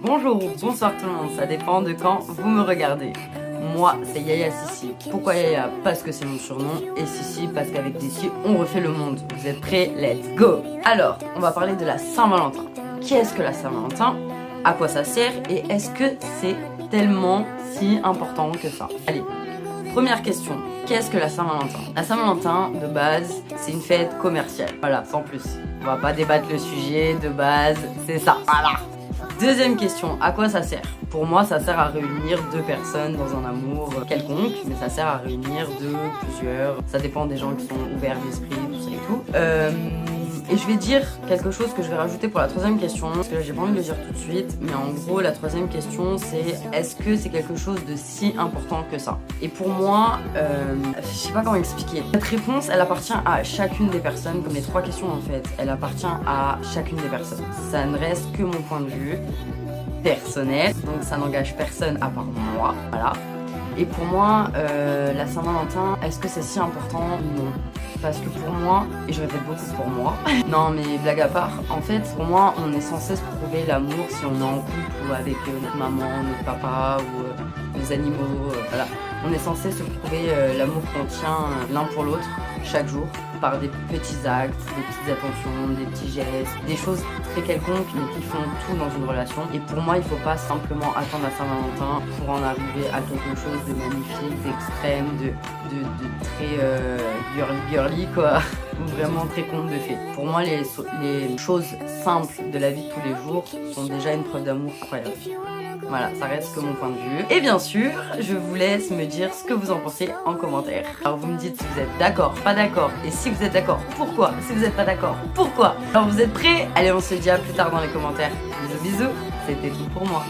Bonjour ou bonsoir tout le monde, ça dépend de quand vous me regardez. Moi, c'est Yaya Sissi. Pourquoi Yaya? Parce que c'est mon surnom. Et Sissi, parce qu'avec Sissi, on refait le monde. Vous êtes prêts? Let's go! Alors, on va parler de la Saint-Valentin. Qu'est-ce que la Saint-Valentin? À quoi ça sert? Et est-ce que c'est tellement si important que ça? Allez, première question. Qu'est-ce que la Saint-Valentin? La Saint-Valentin, de base, c'est une fête commerciale. Voilà, sans plus. On va pas débattre le sujet, de base, c'est ça. Voilà! Deuxième question, à quoi ça sert? Pour moi, ça sert à réunir deux personnes dans un amour quelconque, mais ça sert à réunir deux, plusieurs, ça dépend des gens qui sont ouverts d'esprit, tout ça et tout. Et je vais dire quelque chose que je vais rajouter pour la troisième question, parce que j'ai pas envie de le dire tout de suite, mais en gros, la troisième question, c'est est-ce que c'est quelque chose de si important que ça? Et pour moi, je sais pas comment expliquer. Cette réponse, elle appartient à chacune des personnes, comme les trois questions en fait, elle appartient à chacune des personnes. Ça ne reste que mon point de vue personnel, donc ça n'engage personne à part moi, voilà. Et pour moi, la Saint-Valentin, est-ce que c'est si important? Non. Parce que pour moi, et je répète beaucoup pour moi, non mais blague à part, en fait pour moi on est censé se prouver l'amour si on est en couple ou avec notre maman, notre papa ou nos animaux, voilà. On est censé se prouver l'amour qu'on tient l'un pour l'autre chaque jour par des petits actes, des petites attentions, des petits gestes, des choses très quelconques mais qui font tout dans une relation. Et pour moi il faut pas simplement attendre la Saint-Valentin pour en arriver à quelque chose de magnifique, d'extrême, de très girly quoi, ou vraiment très conte de fées. Pour moi les choses simples de la vie de tous les jours sont déjà une preuve d'amour incroyable. Voilà, ça reste que mon point de vue. Et bien sûr, je vous laisse me dire ce que vous en pensez en commentaire. Alors vous me dites si vous êtes d'accord, pas d'accord. Et si vous êtes d'accord, pourquoi? Si vous n'êtes pas d'accord, pourquoi? Alors vous êtes prêts? Allez, on se dit à plus tard dans les commentaires. Bisous bisous, c'était tout pour moi.